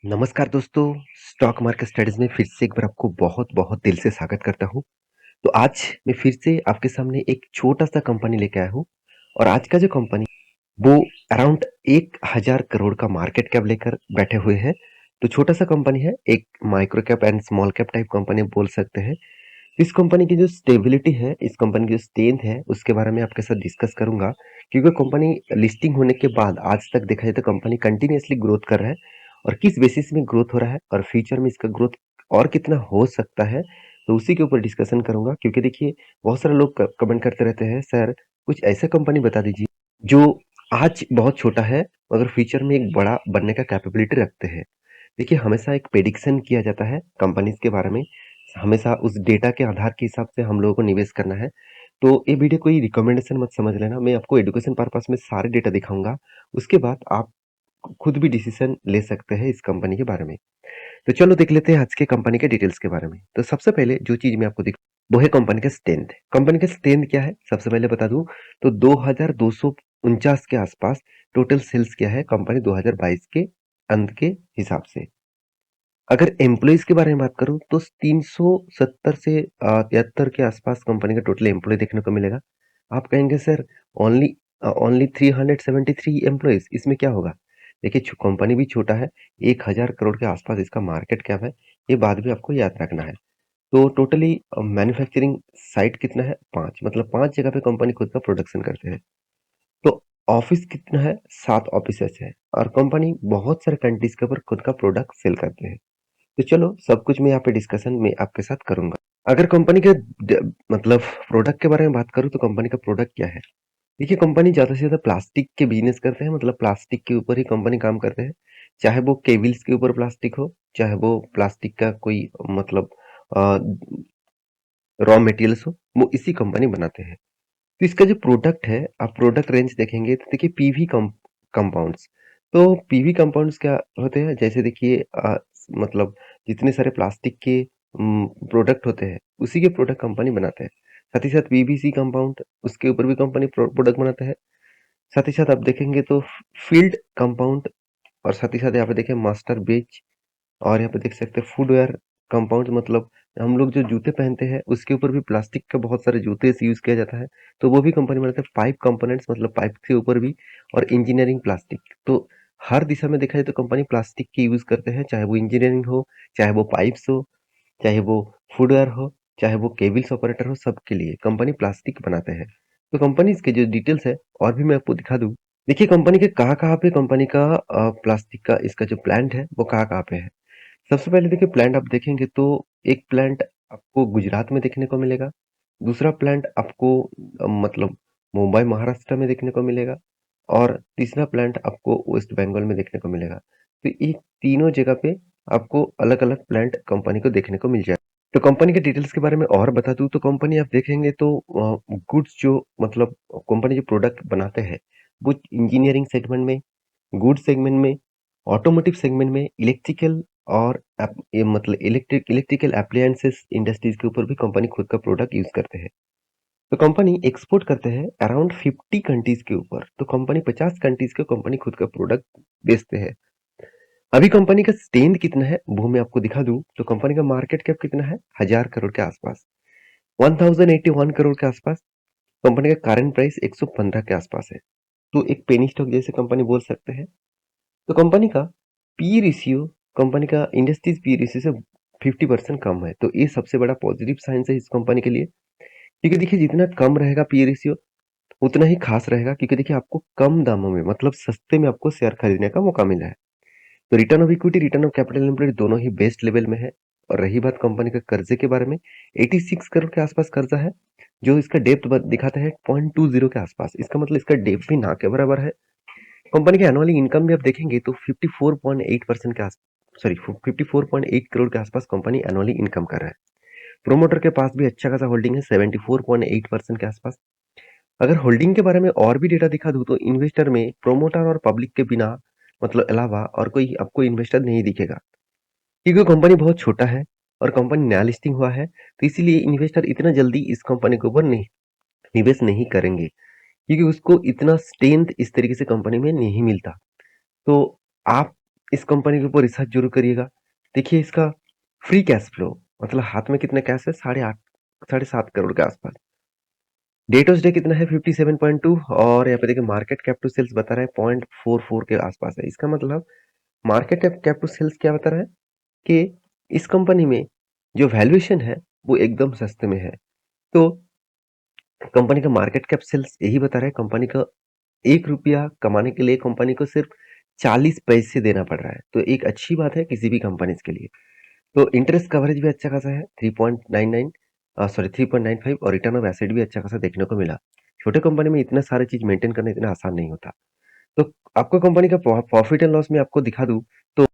नमस्कार दोस्तों, stock market studies में फिर से एक बार आपको बहुत-बहुत दिल से स्वागत करता हूँ। तो आज मैं फिर से आपके सामने एक छोटा-सा कंपनी लेके आया हूँ और आज का जो कंपनी वो अराउंड 1000 करोड़ का मार्केट कैप लेकर बैठे हुए हैं। तो छोटा-सा कंपनी है, एक micro cap and small cap type company बोल सकते हैं। इस कंपनी की जो स्टेबिलिटी है, इस कंपनी की जो स्ट्रेंथ है, उसके बारे में आपके साथ डिस्कस करूँगा क्योंकि कंपनी लिस्टिंग होने के बाद आज तक देखा जाए तो कंपनी कंटिन्यूअसली ग्रोथ कर रहा है और किस बेसिस में ग्रोथ हो रहा है और फ्यूचर में इसका ग्रोथ और कितना हो सकता है, तो उसी के ऊपर डिस्कशन करूँगा क्योंकि देखिए बहुत सारे लोग क कमेंट करते रहते हैं, "सर कुछ ऐसा कंपनी बता दीजिए, जो आज बहुत छोटा है मगर फ्यूचर में एक बड़ा बनने का कैपेबिलिटी रखते हैं।" देखिए हमेशा एक प्रेडिक्शन किया जाता है कंपनीज़ के बारे में, हमेशा उस डेटा के आधार के हिसाब से हम लोगों को निवेश करना है। तो ये वीडियो कोई रिकमेंडेशन मत समझ लेना, मैं आपको एजुकेशन पर्पस में सारे डेटा दिखाऊँगा। उसके बाद आप खुद भी डिसीज़न ले सकते हैं इस कंपनी के बारे में। तो चलो देख लेते हैं आज के कंपनी के डिटेल्स के बारे में। तो सबसे पहले जो चीज़ मैं आपको वो है कंपनी का स्ट्रेंथ। कंपनी का स्ट्रेंथ क्या है? सबसे पहले बता दूँ तो 2249 के आसपास टोटल सेल्स क्या है कंपनी 2022 के अंत के हिसाब से। अगर एम्प्लॉइज़ के बारे में बात करूँ तो 370 से 73 के आसपास कंपनी का टोटल एम्प्लॉयी देखने को मिलेगा। आप कहेंगे सर ओनली ओनली 373 एम्प्लॉइज़ इसमें क्या होगा? देखिए कंपनी भी छोटा है, 1000 करोड़ के आसपास इसका मार्केट कैप है, ये बात भी आपको याद रखना है। तो टोटली मैन्युफैक्चरिंग साइट कितना है? 5 मतलब 5 जगह पे कंपनी खुद का प्रोडक्शन करते हैं। तो ऑफिस कितना है? 7 ऑफिसेज़ है और कंपनी बहुत सारे कंट्रीज़ के ऊपर खुद का प्रोडक्ट सेल करते हैं। तो चलो सब कुछ मैं यहाँ पे डिस्कशन में आपके साथ करूँगा। अगर कंपनी के मतलब प्रोडक्ट के बारे में बात करूँ तो कंपनी का प्रोडक्ट क्या है? देखिए कंपनी ज़्यादा से ज़्यादा प्लास्टिक के बिज़नेस करते हैं मतलब प्लास्टिक के ऊपर ही कंपनी काम करते हैं। चाहे वो केबल्स के ऊपर प्लास्टिक हो, चाहे वो प्लास्टिक का कोई मतलब अ, रॉ मटेरियल्स हो, वो इसी कंपनी बनाते हैं। तो इसका जो प्रोडक्ट है, आप प्रोडक्ट रेंज देखेंगे तो देखिए पीवी कंपाउंड्स। तो पीवी कंपाउंड्स क्या होते हैं? जैसे देखिए मतलब जितने सारे प्लास्टिक के प्रोडक्ट होते हैं, उसी के प्रोडक्ट कंपनी बनाते हैं। साथ ही साथ पीवीसी कंपाउंड, उसके ऊपर भी कंपनी प्रोडक्ट बनाता है। साथ ही साथ आप देखेंगे तो फील्ड कंपाउंड और साथ ही साथ यहाँ पे देखें मास्टर बेच और यहाँ पे देख सकते हैं फुटवियर कंपाउंड मतलब हम लोग जो जूते पहनते हैं उसके ऊपर भी प्लास्टिक का बहुत सारे जूते से यूज़ किया जाता है। तो वो भी कंपनी बनाते हैं पाइप कंपोनेंट्स मतलब पाइप के ऊपर भी और इंजीनियरिंग प्लास्टिक। तो हर दिशा में देखा जाए तो कंपनी प्लास्टिक की यूज़ करते हैं, चाहे वो इंजीनियरिंग हो, चाहे वो पाइप्स हो, चाहे वो फुटवियर हो, चाहे वो केबल्स ऑपरेटर हो, सबके लिए कंपनी प्लास्टिक बनाते हैं। तो कंपनीज़ के जो डिटेल्स है और भी मैं आपको दिखा दूँ। देखिए कंपनी के कहाँ-कहाँ पे कंपनी का प्लास्टिक का इसका जो प्लांट है वो कहाँ-कहाँ पे है। सबसे पहले देखिए प्लांट आप देखेंगे तो एक प्लांट आपको गुजरात में देखने को मिलेगा, दूसरा प्लांट आपको मतलब मुंबई महाराष्ट्र में देखने को मिलेगा और तीसरा प्लांट आपको वेस्ट बंगाल में देखने को मिलेगा। तो ये तीनों जगह पे आपको अलग-अलग प्लांट कंपनी को देखने को मिल जाएगा। तो कंपनी के डिटेल्स के बारे में और बता दूँ तो कंपनी आप देखेंगे तो गुड्स जो मतलब कंपनी जो प्रोडक्ट बनाते हैं, वो इंजीनियरिंग सेगमेंट में, गुड्स सेगमेंट में, ऑटोमोटिव सेगमेंट में, इलेक्ट्रिकल और ये मतलब इलेक्ट्रिकल एप्लायंसेस इंडस्ट्रीज के ऊपर भी कंपनी खुद का प्रोडक्ट यूज करते हैं। तो कंपनी एक्सपोर्ट करते हैं अराउंड 50 कंट्रीज के ऊपर। तो कंपनी 50 कंट्रीज के कंपनी खुद का प्रोडक्ट बेचते हैं। अभी कंपनी का स्ट्रेंथ कितना है वो मैं आपको दिखा दूं तो कंपनी का मार्केट कैप कितना है 1000 करोड़ के आसपास, 1081 करोड़ के आसपास। कंपनी का करंट प्राइस 115 के आसपास है। तो एक पेनी स्टॉक जैसे कंपनी बोल सकते हैं। तो कंपनी का पी रेशियो कंपनी का इंडस्ट्रीज पी रेशियो से 50% कम है। तो ये सबसे बड़ा पॉजिटिव साइन है इस कंपनी के लिए क्योंकि देखिए जितना कम रहेगा पी रेशियो उतना ही खास रहेगा क्योंकि देखिए आपको कम दामों में मतलब सस्ते में आपको शेयर खरीदने का मौका मिला है। तो return of equity return of capital employed दोनों ही बेस्ट लेवल में है। और रही बात कंपनी का कर्जे के बारे में 86 करोड़ के आसपास कर्जा है जो इसका डेप्थ दिखाता है 0.20 के आसपास। इसका मतलब इसका डेप्थ भी ना के बराबर है। कंपनी के एनुअली इनकम भी आप देखेंगे तो 54.8% के आस सॉरी 54.8 करोड़ के आसपास कंपनी एनुअली इनकम कर रहा है। प्रोमोटर के पास भी अच्छा खासा होल्डिंग है 74.8% के आसपास। अगर होल्डिंग के बारे में और भी डेटा दिखा दूं तो इन्वेस्टर में प्रोमोटर और पब्लिक के बिना मतलब अलावा और कोई आपको इन्वेस्टर नहीं दिखेगा क्योंकि कंपनी बहुत छोटा है और कंपनी नया लिस्टिंग हुआ है। तो इसीलिए इन्वेस्टर इतना जल्दी इस कंपनी के ऊपर नहीं निवेश नहीं करेंगे क्योंकि उसको इतना स्ट्रेंथ इस तरीके से कंपनी में नहीं मिलता। तो आप इस कंपनी के ऊपर रिसर्च जरूर करिएगा। देखिए इसका फ्री कैश फ्लो, मतलब हाथ में कितना कैश है, 7.5 करोड़ के आसपास। डेट ऑफ डे कितना है, 57.2। और यहाँ पे देखिए मार्केट कैप टू सेल्स बता रहा है 0.44 के आसपास है। इसका मतलब मार्केट कैप टू सेल्स क्या बता रहा है कि इस कंपनी में जो वैल्यूएशन है वो एकदम सस्ते में है। तो कंपनी का मार्केट कैप सेल्स यही बता रहा है कंपनी का 1 रुपया कमाने के लिए कंपनी को सिर्फ 40 पैसे देना पड़ रहा है। तो एक अच्छी बात है किसी भी कंपनी के लिए। तो इंटरेस्ट कवरेज भी अच्छा खासा है, 3.99 सॉरी 3.95, और रिटर्न ऑफ एसेट भी अच्छा खासा देखने को मिला। छोटे कंपनी में इतना सारी चीज मेंटेन करना इतना आसान नहीं होता। तो आपको कंपनी का प्रॉफिट एंड लॉस में आपको दिखा दूं तो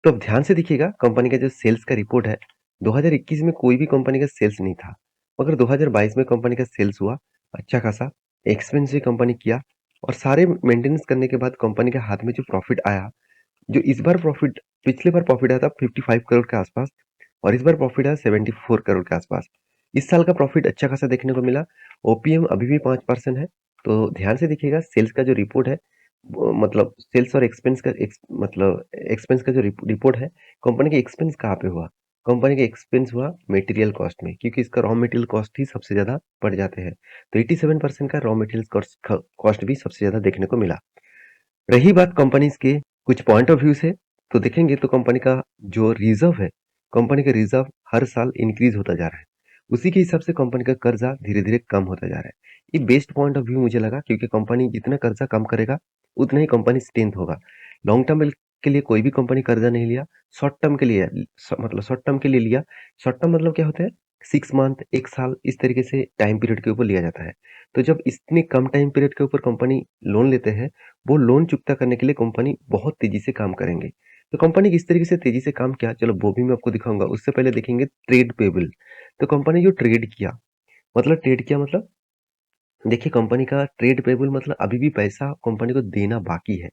अब ध्यान से देखिएगा कंपनी का जो सेल्स का रिपोर्ट है। 2021 में कोई भी कंपनी का सेल्स नहीं था, मगर 2022 में कंपनी का सेल्स हुआ अच्छा खासा। एक्सपेंस भी कंपनी किया, और सारे मेंटेनेंस करने के बाद कंपनी के हाथ में जो प्रॉफिट आया, जो इस बार प्रॉफिट, पिछले बार प्रॉफिट आया था 55 करोड़ के आसपास, और इस बार प्रॉफिट आया 74 करोड़ के आसपास। इस साल का प्रॉफिट अच्छा खासा देखने को मिला। ओपीएम अभी भी 5% है। तो ध्यान से देखिएगा सेल्स का जो रिपोर्ट है, मतलब सेल्स और एक्सपेंस का मतलब एक्सपेंस का जो रिपोर्ट है, कंपनी के एक्सपेंस कहाँ पे हुआ, कंपनी का एक्सपेंस हुआ मटेरियल कॉस्ट में, क्योंकि इसका रॉ मटेरियल कॉस्ट ही सबसे ज्यादा बढ़ जाते हैं। तो 87% का रॉ मटेरियल कॉस्ट भी सबसे ज्यादा देखने को मिला। रही बात कंपनीज के कुछ पॉइंट ऑफ व्यू से, तो देखेंगे तो कंपनी का जो रिजर्व है, कंपनी का रिजर्व हर साल इंक्रीज होता जा रहा है। उसी के हिसाब से कंपनी का कर्जा धीरे धीरे कम होता जा रहा है। ये बेस्ट पॉइंट ऑफ व्यू मुझे लगा, क्योंकि कंपनी जितना कर्जा कम करेगा उतना ही कंपनी स्ट्रेंथ होगा। लॉन्ग टर्म के लिए कोई भी कंपनी कर्जा नहीं लिया, शॉर्ट टर्म के लिए मतलब शॉर्ट टर्म के लिए लिया। शॉर्ट टर्म मतलब क्या होता है, 6 मंथ, 1 साल, इस तरीके से टाइम पीरियड के ऊपर लिया जाता है। तो जब इतने कम टाइम पीरियड के ऊपर कंपनी लोन लेते हैं, वो लोन चुकता करने के लिए कंपनी बहुत तेजी से काम करेंगे। तो कंपनी किस तरीके से तेजी से काम किया, चलो वो भी मैं आपको दिखाऊंगा। उससे पहले देखेंगे ट्रेड पेबल। तो कंपनी जो ट्रेड किया मतलब देखिए कंपनी का ट्रेड पेबल मतलब अभी भी पैसा कंपनी को देना बाकी है।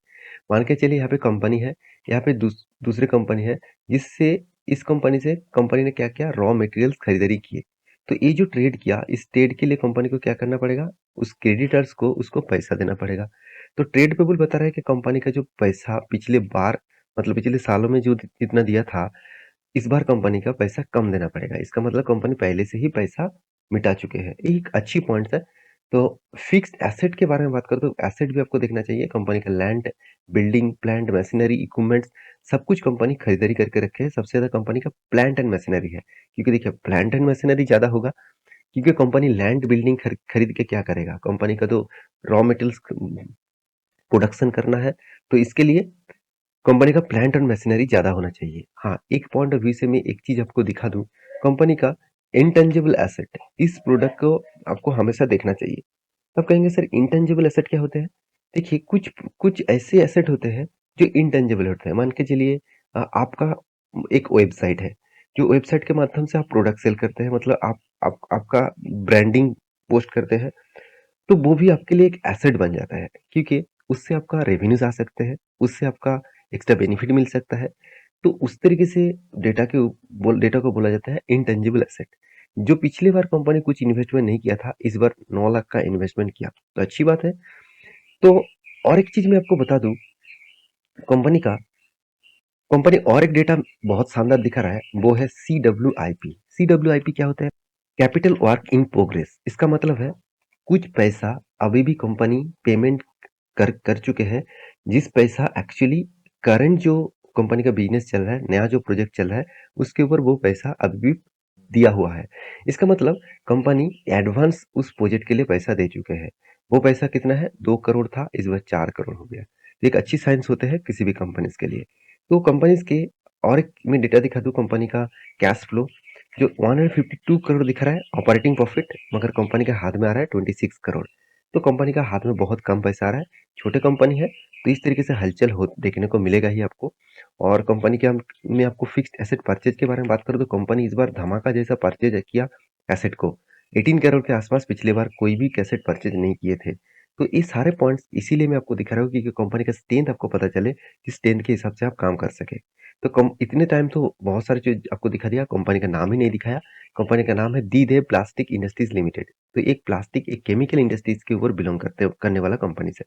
मान के चलिए यहाँ पे कंपनी है, यहाँ पे दूसरे कंपनी है, जिससे इस कंपनी से कंपनी ने क्या किया, रॉ मटेरियल्स खरीदारी किए। तो ये जो ट्रेड किया, इस ट्रेड के लिए कंपनी को क्या करना पड़ेगा, उस क्रेडिटर्स को उसको पैसा देना पड़ेगा। तो ट्रेड पेबल बता रहा है कि कंपनी का जो पैसा पिछले बार, मतलब पिछले सालों में जो जितना दिया था, इस बार कंपनी का पैसा कम देना पड़ेगा। इसका मतलब कंपनी पहले से ही पैसा मिटा चुके हैं। ये एक अच्छी पॉइंट है। तो फिक्स्ड एसेट के बारे में बात करें तो एसेट भी आपको देखना चाहिए। कंपनी का land, building, plant, machinery, equipments, सब कुछ कंपनी खरीदारी करके रखे है। सबसे ज्यादा कंपनी का प्लांट एंड मशीनरी है, क्योंकि देखिए प्लांट एंड मशीनरी ज्यादा होगा, क्योंकि कंपनी लैंड बिल्डिंग खरीद के क्या करेगा, कंपनी का तो रॉ मटेरियल्स प्रोडक्शन करना है। तो इसके लिए कंपनी का प्लांट और मशीनरी ज्यादा होना चाहिए। हाँ, एक पॉइंट ऑफ व्यू से मैं एक चीज आपको दिखा दूं, कंपनी का इंटेंजिबल एसेट, इस प्रोडक्ट को आपको हमेशा देखना चाहिए। अब कहेंगे सर इंटेंजिबल एसेट क्या होते हैं। देखिए कुछ कुछ ऐसे एसेट होते हैं जो इंटेंजिबल होते हैं। मान के चलिए आपका एक वेबसाइट है, जो वेबसाइट के माध्यम से आप प्रोडक्ट सेल करते हैं, मतलब आपका ब्रांडिंग पोस्ट करते हैं, तो वो भी आपके लिए एक एसेट बन जाता है, क्योंकि उससे आपका रेवेन्यूज आ सकते हैं, उससे आपका एक्स्ट्रा बेनिफिट मिल सकता है। तो उस तरीके से डेटा को बोला जाता है इंटेंजिबल एसेट। जो पिछली बार कंपनी कुछ इन्वेस्टमेंट नहीं किया था, इस बार 9 लाख का इन्वेस्टमेंट किया, तो अच्छी बात है। तो और एक चीज मैं आपको बता दूं, कंपनी का कंपनी और एक डेटा बहुत शानदार दिखा रहा है, वो है CWIP। CWIP क्या होता है, कैपिटल वर्क इन प्रोग्रेस। इसका मतलब है कुछ पैसा अभी भी कंपनी पेमेंट कर कर चुके हैं, जिस पैसा एक्चुअली करंट जो कंपनी का बिजनेस चल रहा है, नया जो प्रोजेक्ट चल रहा है, उसके ऊपर वो पैसा अभी भी दिया हुआ है। इसका मतलब कंपनी एडवांस उस प्रोजेक्ट के लिए पैसा दे चुके हैं। वो पैसा कितना है, 2 करोड़ था, इस बार 4 करोड़ हो गया। तो एक अच्छी साइंस होते हैं किसी भी कंपनीज के लिए। तो कंपनीज के और एक मैं डेटा दिखा दूं, कंपनी का कैश फ्लो जो 152 करोड़ दिख रहा है ऑपरेटिंग प्रॉफिट, मगर कंपनी के हाथ में आ रहा है 26 करोड़। तो कंपनी का हाथ में बहुत कम पैसा आ रहा है, छोटे कंपनी है, तो इस तरीके से हलचल हो देखने को मिलेगा ही आपको। और कंपनी के मैं आपको फिक्स्ड एसेट परचेज के बारे में बात करूँ तो कंपनी इस बार धमाका जैसा परचेज किया एसेट को। 18 करोड़ के आसपास पिछली बार कोई भी एसेट परचेज नहीं किए थे। तो ये सारे पॉइंट्स इसीलिए मैं आपको दिखा रहा हूँ, क्योंकि कंपनी का स्ट्रेंथ आपको पता चले, कि स्ट्रेंथ के हिसाब से आप काम कर सके। तो कम इतने टाइम तो बहुत सारी चीज आपको दिखा दिया, कंपनी का नाम ही नहीं दिखाया। कंपनी का नाम है दी देव प्लास्टिक इंडस्ट्रीज लिमिटेड। तो एक प्लास्टिक, एक केमिकल इंडस्ट्रीज के ऊपर बिलोंग करने वाला कंपनी से।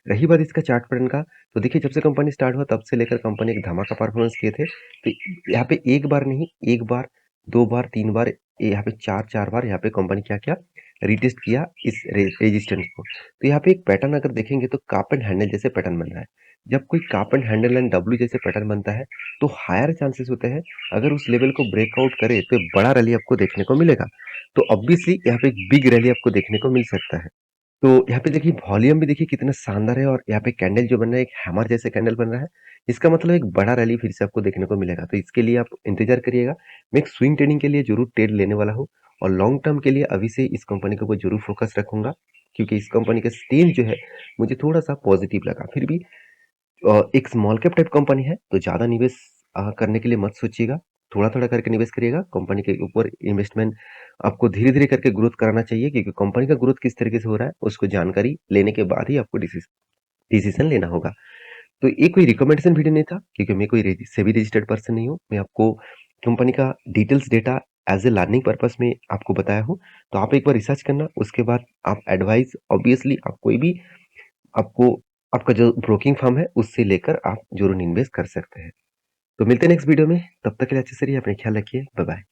रही बात इसका चार्ट पैटर्न का, तो देखिए जब से कंपनी स्टार्ट हुआ तब से लेकर कंपनी एक धमाका परफॉर्मेंस किए थे। तो यहाँ पे एक बार नहीं, 1 बार, 2 बार, 3 बार, यहाँ पे 4-4 बार यहाँ पे कंपनी क्या किया, रीटेस्ट किया इस रेजिस्टेंस को। तो यहाँ पे एक पैटर्न अगर देखेंगे तो कप एंड हैंडल जैसे पैटर्न बन रहा है। जब कोई cup and handle and W जैसे पैटर्न बनता है तो हायर चांसेस होते हैं अगर उस लेवल को ब्रेकआउट करे तो एक बड़ा रैली आपको देखने को मिलेगा। तो ऑब्वियसली यहाँ पे एक बिग रैली आपको देखने को मिल सकता है। तो यहाँ पे देखिए वॉल्यूम भी देखिए कितना शानदार है और यहाँ पे कैंडल जो बन रहा है एक हैमर जैसे कैंडल बन रहा है। इसका मतलब एक बड़ा रैली फिर से आपको देखने को मिलेगा। तो इसके लिए आप इंतजार करिएगा। मैं एक स्विंग ट्रेडिंग के लिए जरूर ट्रेड लेने वाला हूँ और लॉन्ग टर्म के लिए अभी से इस कंपनी के ऊपर जरूर फोकस रखूंगा, क्योंकि इस कंपनी का स्टेज जो है मुझे थोड़ा सा पॉजिटिव लगा। फिर भी एक स्मॉल कैप टाइप कंपनी है तो ज़्यादा निवेश करने के लिए मत सोचिएगा। थोड़ा-थोड़ा करके निवेश करिएगा। कंपनी के ऊपर इन्वेस्टमेंट आपको धीरे-धीरे करके ग्रोथ कराना चाहिए, क्योंकि कंपनी का ग्रोथ किस तरीके से हो रहा है, उसको जानकारी लेने के बाद ही आपको डिसीज़न लेना होगा। तो ये कोई रिकमेंडेशन वीडियो नहीं था, क्योंकि मैं कोई सेबी रजिस्टर्ड पर्सन नहीं हूँ। मैं आपको कंपनी का details data as a learning purpose में आपको बताया हूँ। तो आप एक बार रिसर्च करना, उसके बाद आप एडवाइस ऑब्वियसली आप कोई भी आपको आपका जो ब्रोकिंग फर्म है उससे लेकर आप ज़रूर इन्वेस्ट कर सकते हैं। तो मिलते हैं नेक्स्ट वीडियो में, तब तक के लिए अच्छे से रहिए, अपना ख्याल रखिए, बाय बाय।